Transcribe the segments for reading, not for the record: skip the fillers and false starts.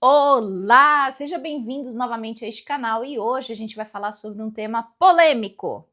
Olá, sejam bem-vindos novamente a este canal e hoje a gente vai falar sobre um tema polêmico.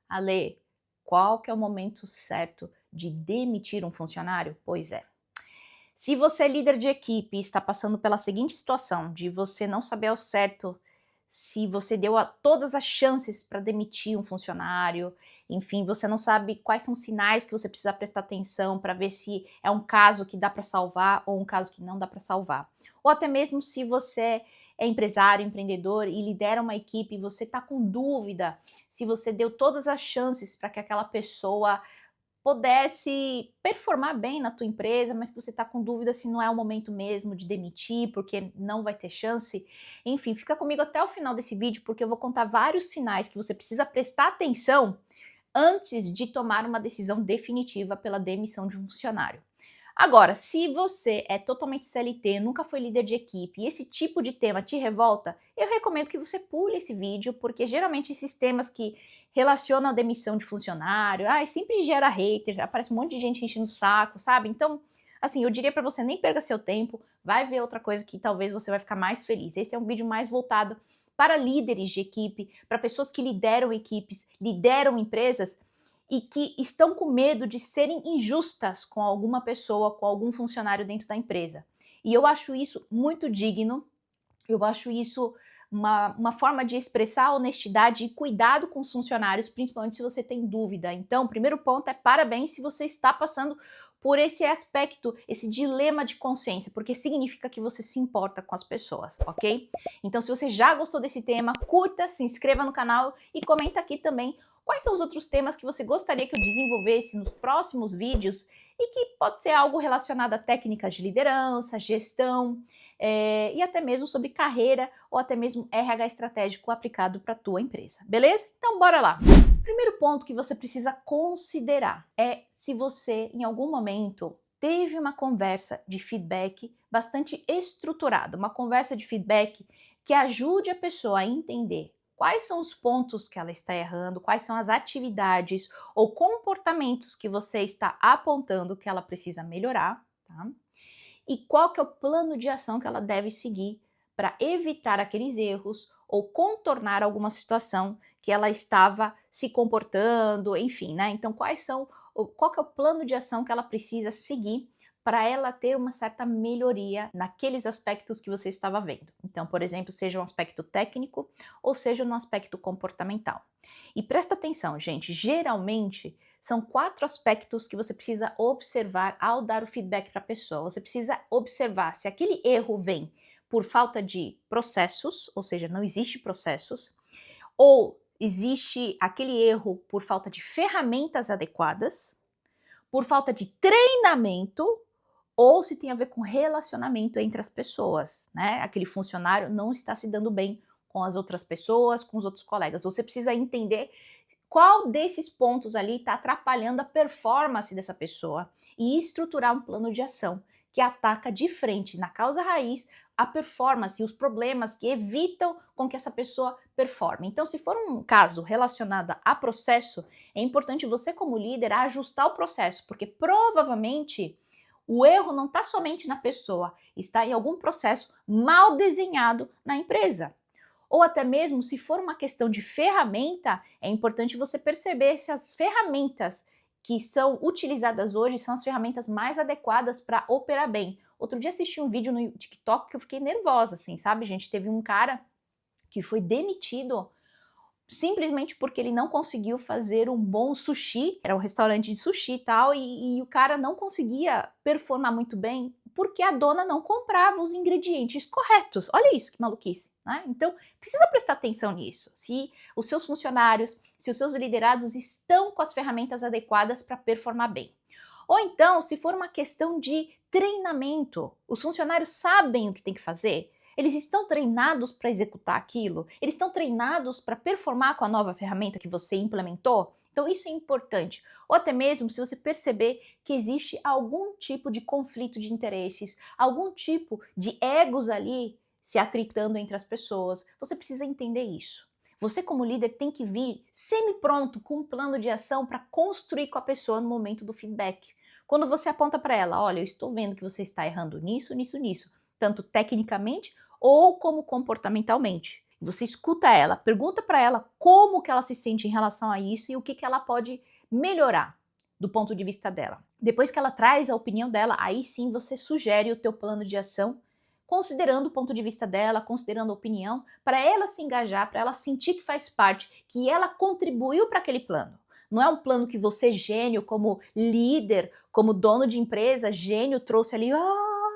Ale, qual que é o momento certo de demitir um funcionário? Pois é. Se você é líder de equipe e está passando pela seguinte situação, de você não saber ao certo se você deu todas as chances para demitir um funcionário, enfim, você não sabe quais são os sinais que você precisa prestar atenção para ver se é um caso que dá para salvar ou um caso que não dá para salvar. Ou até mesmo se você é empresário, empreendedor e lidera uma equipe e você está com dúvida se você deu todas as chances para que aquela pessoa pudesse performar bem na tua empresa, mas que você está com dúvida se não é o momento mesmo de demitir, porque não vai ter chance. Enfim, fica comigo até o final desse vídeo, porque eu vou contar vários sinais que você precisa prestar atenção antes de tomar uma decisão definitiva pela demissão de um funcionário. Agora, se você é totalmente CLT, nunca foi líder de equipe e esse tipo de tema te revolta, eu recomendo que você pule esse vídeo, porque geralmente esses temas que relacionam a demissão de funcionário, sempre gera hater, aparece um monte de gente enchendo o saco, sabe? Então, assim, eu diria para você nem perca seu tempo, vai ver outra coisa que talvez você vai ficar mais feliz. Esse é um vídeo mais voltado para líderes de equipe, para pessoas que lideram equipes, lideram empresas e que estão com medo de serem injustas com alguma pessoa, com algum funcionário dentro da empresa. E eu acho isso muito digno, eu acho isso uma forma de expressar honestidade e cuidado com os funcionários, principalmente se você tem dúvida. Então, o primeiro ponto é parabéns se você está passando por esse aspecto, esse dilema de consciência, porque significa que você se importa com as pessoas, ok? Então, se você já gostou desse tema, curta, se inscreva no canal e comenta aqui também quais são os outros temas que você gostaria que eu desenvolvesse nos próximos vídeos e que pode ser algo relacionado a técnicas de liderança, gestão, e até mesmo sobre carreira ou até mesmo RH estratégico aplicado para a tua empresa, beleza? Então bora lá! Primeiro ponto que você precisa considerar é se você em algum momento teve uma conversa de feedback bastante estruturada, uma conversa de feedback que ajude a pessoa a entender quais são os pontos que ela está errando, quais são as atividades ou comportamentos que você está apontando que ela precisa melhorar, tá? E qual que é o plano de ação que ela deve seguir para evitar aqueles erros ou contornar alguma situação que ela estava se comportando, enfim, né? Então, qual que é o plano de ação que ela precisa seguir para ela ter uma certa melhoria naqueles aspectos que você estava vendo. Então, por exemplo, seja um aspecto técnico ou seja no aspecto comportamental. E presta atenção, gente, geralmente são 4 aspectos que você precisa observar ao dar o feedback para a pessoa. Você precisa observar se aquele erro vem por falta de processos, ou seja, não existe processos, ou existe aquele erro por falta de ferramentas adequadas, por falta de treinamento, ou se tem a ver com relacionamento entre as pessoas, né? Aquele funcionário não está se dando bem com as outras pessoas, com os outros colegas. Você precisa entender qual desses pontos ali está atrapalhando a performance dessa pessoa e estruturar um plano de ação que ataca de frente, na causa raiz, a performance e os problemas que evitam com que essa pessoa performe. Então, se for um caso relacionado a processo, é importante você como líder ajustar o processo, porque provavelmente o erro não está somente na pessoa, está em algum processo mal desenhado na empresa. Ou até mesmo, se for uma questão de ferramenta, é importante você perceber se as ferramentas que são utilizadas hoje são as ferramentas mais adequadas para operar bem. Outro dia assisti um vídeo no TikTok que eu fiquei nervosa, assim, sabe, gente? Teve um cara que foi demitido simplesmente porque ele não conseguiu fazer um bom sushi, era um restaurante de sushi e tal, e o cara não conseguia performar muito bem porque a dona não comprava os ingredientes corretos. Olha isso, que maluquice, né? Então, precisa prestar atenção nisso. Se os seus funcionários, se os seus liderados estão com as ferramentas adequadas para performar bem. Ou então, se for uma questão de treinamento, os funcionários sabem o que tem que fazer? Eles estão treinados para executar aquilo? Eles estão treinados para performar com a nova ferramenta que você implementou? Então isso é importante. Ou até mesmo se você perceber que existe algum tipo de conflito de interesses, algum tipo de egos ali se atritando entre as pessoas, você precisa entender isso. Você como líder tem que vir semi-pronto com um plano de ação para construir com a pessoa no momento do feedback. Quando você aponta para ela, olha, eu estou vendo que você está errando nisso, nisso, nisso. tanto tecnicamente ou como comportamentalmente. Você escuta ela, pergunta para ela como que ela se sente em relação a isso e o que que ela pode melhorar do ponto de vista dela. Depois que ela traz a opinião dela, aí sim você sugere o teu plano de ação, considerando o ponto de vista dela, considerando a opinião, para ela se engajar, para ela sentir que faz parte, que ela contribuiu para aquele plano. Não é um plano que você, gênio, como líder, como dono de empresa, gênio, trouxe ali,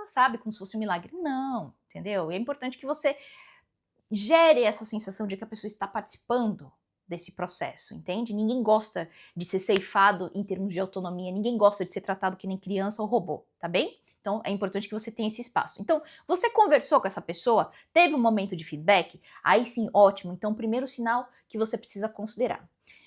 sabe, como se fosse um milagre. Não, entendeu? É importante que você gere essa sensação de que a pessoa está participando desse processo, entende? Ninguém gosta de ser ceifado em termos de autonomia, ninguém gosta de ser tratado que nem criança ou robô, tá bem? Então é importante que você tenha esse espaço. Então, você conversou com essa pessoa, teve um momento de feedback, aí sim, ótimo. Então, primeiro sinal que você precisa considerar.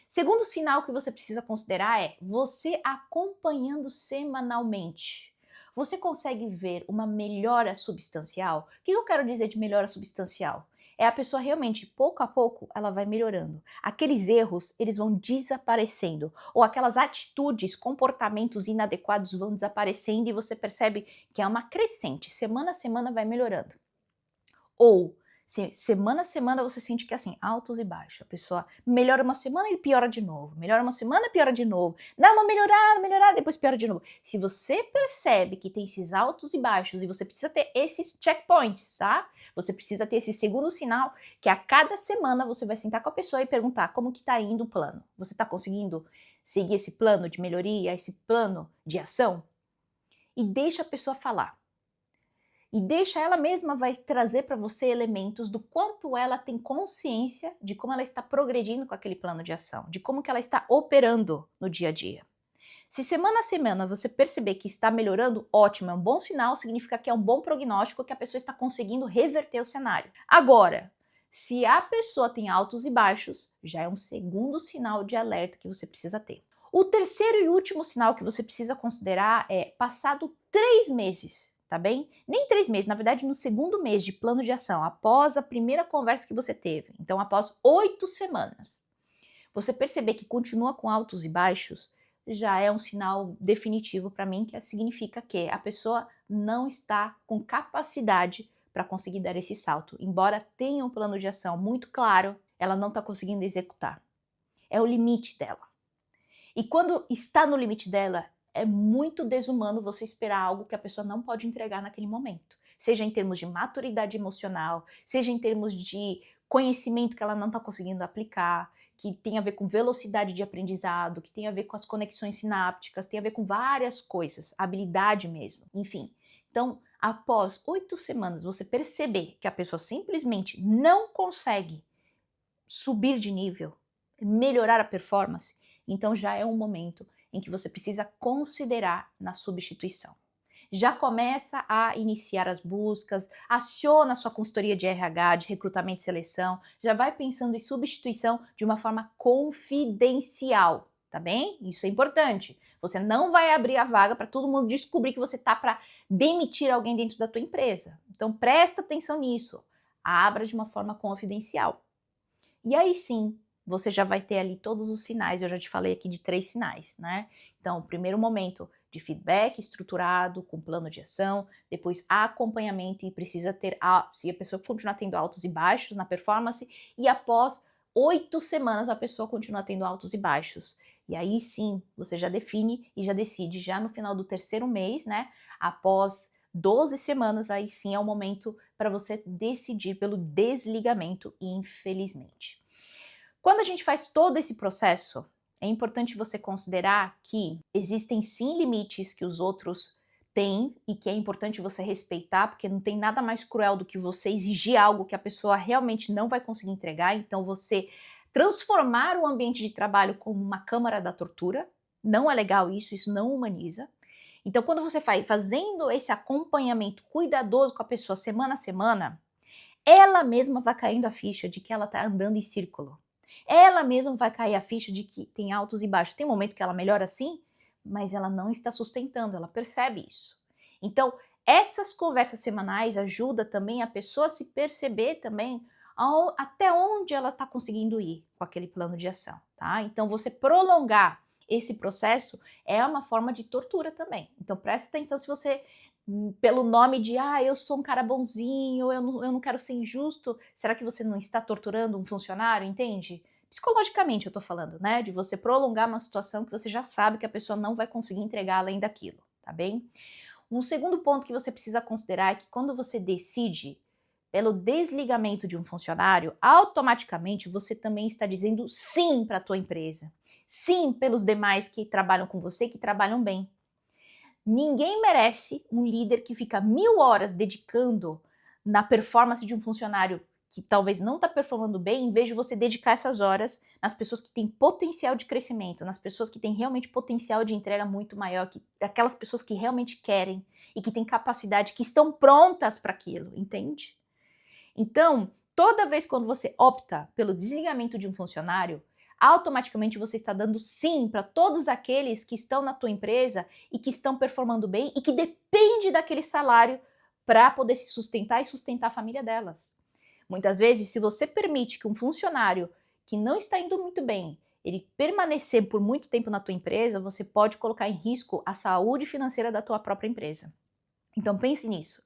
Segundo sinal que você precisa considerar é você acompanhando semanalmente. Você consegue ver uma melhora substancial? O que eu quero dizer de melhora substancial? É a pessoa realmente, pouco a pouco, ela vai melhorando. Aqueles erros, eles vão desaparecendo. Ou aquelas atitudes, comportamentos inadequados vão desaparecendo e você percebe que é uma crescente. Semana a semana vai melhorando. Ou semana a semana você sente que é assim, altos e baixos. A pessoa melhora uma semana e piora de novo. Melhora uma semana e piora de novo. Dá uma melhorada, depois piora de novo. Se você percebe que tem esses altos e baixos e você precisa ter esses checkpoints, tá? Você precisa ter esse segundo sinal que a cada semana você vai sentar com a pessoa e perguntar como que tá indo o plano. Você tá conseguindo seguir esse plano de melhoria, esse plano de ação? E deixa a pessoa falar. E deixa ela mesma vai trazer para você elementos do quanto ela tem consciência de como ela está progredindo com aquele plano de ação, de como que ela está operando no dia a dia. Se semana a semana você perceber que está melhorando, ótimo, é um bom sinal, significa que é um bom prognóstico que a pessoa está conseguindo reverter o cenário. Agora, se a pessoa tem altos e baixos, já é um segundo sinal de alerta que você precisa ter. O terceiro e último sinal que você precisa considerar é passado 3 meses, tá bem? Nem 3 meses, na verdade no segundo mês de plano de ação, após a primeira conversa que você teve, então após 8 semanas, você perceber que continua com altos e baixos, já é um sinal definitivo para mim, que significa que a pessoa não está com capacidade para conseguir dar esse salto. Embora tenha um plano de ação muito claro, ela não está conseguindo executar. É o limite dela. E quando está no limite dela, é muito desumano você esperar algo que a pessoa não pode entregar naquele momento. Seja em termos de maturidade emocional, seja em termos de conhecimento que ela não está conseguindo aplicar, que tem a ver com velocidade de aprendizado, que tem a ver com as conexões sinápticas, tem a ver com várias coisas, habilidade mesmo, enfim. Então, após 8 semanas, você perceber que a pessoa simplesmente não consegue subir de nível, melhorar a performance, então já é um momento em que você precisa considerar na substituição. Já começa a iniciar as buscas, aciona a sua consultoria de RH, de recrutamento e seleção, já vai pensando em substituição de uma forma confidencial, tá bem? Isso é importante. Você não vai abrir a vaga para todo mundo descobrir que você tá para demitir alguém dentro da tua empresa. Então presta atenção nisso. Abra de uma forma confidencial. E aí sim, você já vai ter ali todos os sinais. Eu já te falei aqui de 3 sinais, né? Então, primeiro momento de feedback estruturado, com plano de ação, depois acompanhamento e precisa ter, se a pessoa continuar tendo altos e baixos na performance, e após 8 semanas a pessoa continua tendo altos e baixos. E aí sim, você já define e já decide, já no final do terceiro mês, né? Após 12 semanas, aí sim é o momento para você decidir pelo desligamento, infelizmente. Quando a gente faz todo esse processo, é importante você considerar que existem sim limites que os outros têm e que é importante você respeitar, porque não tem nada mais cruel do que você exigir algo que a pessoa realmente não vai conseguir entregar. Então, você transformar o ambiente de trabalho como uma câmara da tortura, não é legal isso não humaniza. Então, quando você fazendo esse acompanhamento cuidadoso com a pessoa semana a semana, ela mesma vai caindo a ficha de que ela está andando em círculo. Ela mesma vai cair a ficha de que tem altos e baixos. Tem um momento que ela melhora sim, mas ela não está sustentando, ela percebe isso. Então, essas conversas semanais ajudam também a pessoa a se perceber também até onde ela está conseguindo ir com aquele plano de ação, tá? Então, você prolongar esse processo é uma forma de tortura também. Então, presta atenção se você pelo nome de, eu sou um cara bonzinho, eu não quero ser injusto, será que você não está torturando um funcionário, entende? Psicologicamente eu tô falando, né? De você prolongar uma situação que você já sabe que a pessoa não vai conseguir entregar além daquilo, tá bem? Um segundo ponto que você precisa considerar é que quando você decide pelo desligamento de um funcionário, automaticamente você também está dizendo sim para a tua empresa. Sim pelos demais que trabalham com você, que trabalham bem. Ninguém merece um líder que fica 1000 horas dedicando na performance de um funcionário que talvez não está performando bem, em vez de você dedicar essas horas nas pessoas que têm potencial de crescimento, nas pessoas que têm realmente potencial de entrega muito maior, aquelas pessoas que realmente querem e que têm capacidade, que estão prontas para aquilo, entende? Então, toda vez quando você opta pelo desligamento de um funcionário, automaticamente você está dando sim para todos aqueles que estão na tua empresa e que estão performando bem e que depende daquele salário para poder se sustentar e sustentar a família delas. Muitas vezes, se você permite que um funcionário que não está indo muito bem, ele permanecer por muito tempo na tua empresa, você pode colocar em risco a saúde financeira da tua própria empresa. Então pense nisso.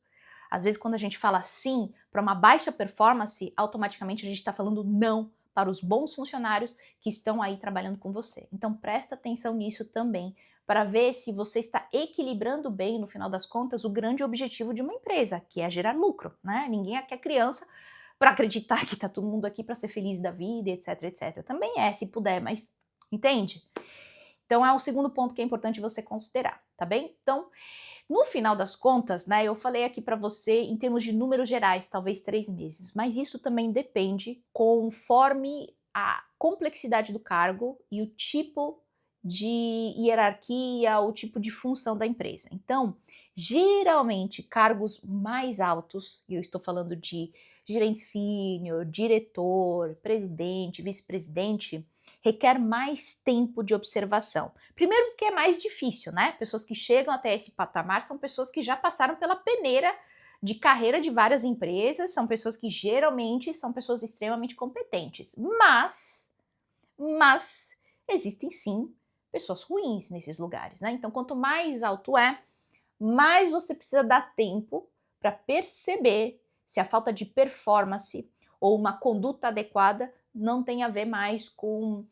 Às vezes, quando a gente fala sim para uma baixa performance, automaticamente a gente está falando não para os bons funcionários que estão aí trabalhando com você. Então presta atenção nisso também, para ver se você está equilibrando bem, no final das contas, o grande objetivo de uma empresa, que é gerar lucro, né? Ninguém aqui é criança para acreditar que está todo mundo aqui para ser feliz da vida, etc, etc. Também é, se puder, mas entende? Então é o segundo ponto que é importante você considerar, tá bem? Então, no final das contas, né, eu falei aqui para você em termos de números gerais, talvez 3 meses, mas isso também depende conforme a complexidade do cargo e o tipo de hierarquia, o tipo de função da empresa. Então, geralmente, cargos mais altos, e eu estou falando de gerente sênior, diretor, presidente, vice-presidente, requer mais tempo de observação. Primeiro porque é mais difícil, né? Pessoas que chegam até esse patamar são pessoas que já passaram pela peneira de carreira de várias empresas, são pessoas que geralmente são pessoas extremamente competentes. Mas existem sim pessoas ruins nesses lugares, né? Então, quanto mais alto é, mais você precisa dar tempo para perceber se a falta de performance ou uma conduta adequada não tem a ver mais com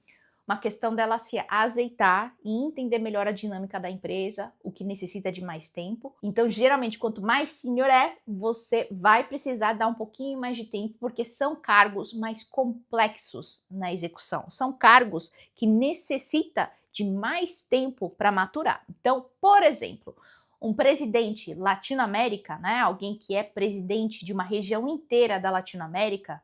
uma questão dela se azeitar e entender melhor a dinâmica da empresa, o que necessita de mais tempo. Então, geralmente, quanto mais senior é, você vai precisar dar um pouquinho mais de tempo, porque são cargos mais complexos na execução. São cargos que necessitam de mais tempo para maturar. Então, por exemplo, um presidente Latino-América, né, alguém que é presidente de uma região inteira da Latino-América,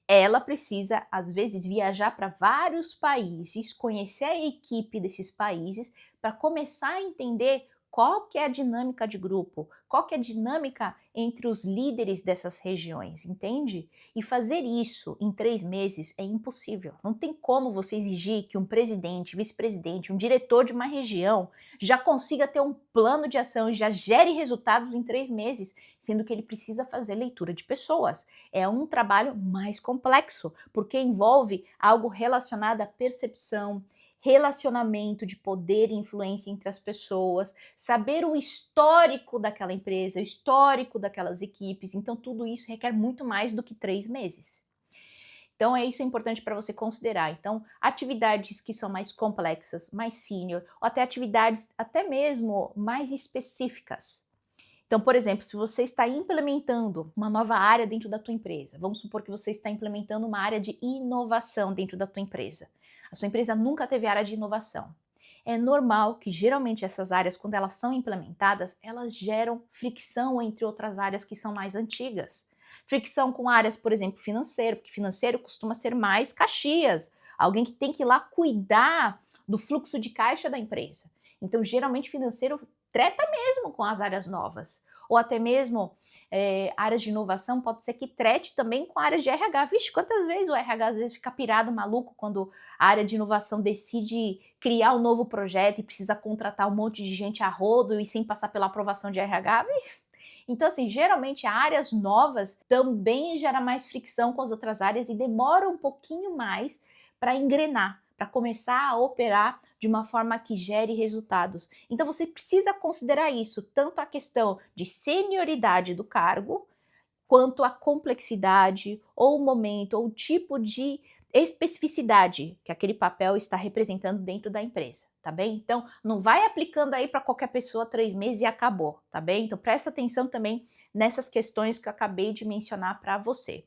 ela precisa, às vezes, viajar para vários países, conhecer a equipe desses países, para começar a entender qual que é a dinâmica de grupo, qual que é a dinâmica entre os líderes dessas regiões, entende? E fazer isso em 3 meses é impossível. Não tem como você exigir que um presidente, vice-presidente, um diretor de uma região já consiga ter um plano de ação e já gere resultados em 3 meses, sendo que ele precisa fazer leitura de pessoas. É um trabalho mais complexo, porque envolve algo relacionado à percepção, relacionamento de poder e influência entre as pessoas, saber o histórico daquela empresa, o histórico daquelas equipes. Então, tudo isso requer muito mais do que 3 meses. Então, isso é importante para você considerar. Então, atividades que são mais complexas, mais sênior, ou até atividades até mesmo mais específicas. Então, por exemplo, se você está implementando uma nova área dentro da tua empresa, vamos supor que você está implementando uma área de inovação dentro da tua empresa. A sua empresa nunca teve área de inovação. É normal que geralmente essas áreas, quando elas são implementadas, elas geram fricção entre outras áreas que são mais antigas. Fricção com áreas, por exemplo, financeiro, porque financeiro costuma ser mais Caxias, alguém que tem que ir lá cuidar do fluxo de caixa da empresa. Então, geralmente, financeiro treta mesmo com as áreas novas. Ou até mesmo áreas de inovação, pode ser que trete também com áreas de RH. Vixe, quantas vezes o RH às vezes fica pirado, maluco, quando a área de inovação decide criar um novo projeto e precisa contratar um monte de gente a rodo e sem passar pela aprovação de RH. Então, assim, geralmente áreas novas também gera mais fricção com as outras áreas e demora um pouquinho mais para engrenar, para começar a operar de uma forma que gere resultados. Então você precisa considerar isso, tanto a questão de senioridade do cargo, quanto a complexidade, ou o momento, ou o tipo de especificidade que aquele papel está representando dentro da empresa, tá bem? Então, não vai aplicando aí para qualquer pessoa 3 meses e acabou, tá bem? Então, presta atenção também nessas questões que eu acabei de mencionar para você.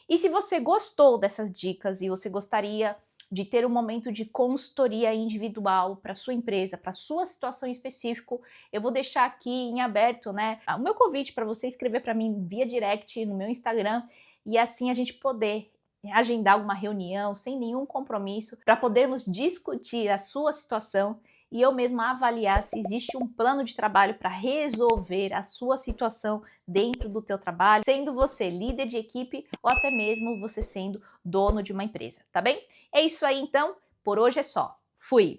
E se você gostou dessas dicas e você gostaria de ter um momento de consultoria individual para sua empresa, para sua situação específica, eu vou deixar aqui em aberto, né, o meu convite para você escrever para mim via direct no meu Instagram e assim a gente poder agendar uma reunião sem nenhum compromisso para podermos discutir a sua situação e eu mesma avaliar se existe um plano de trabalho para resolver a sua situação dentro do teu trabalho, sendo você líder de equipe ou até mesmo você sendo dono de uma empresa, tá bem? É isso aí então, por hoje é só. Fui!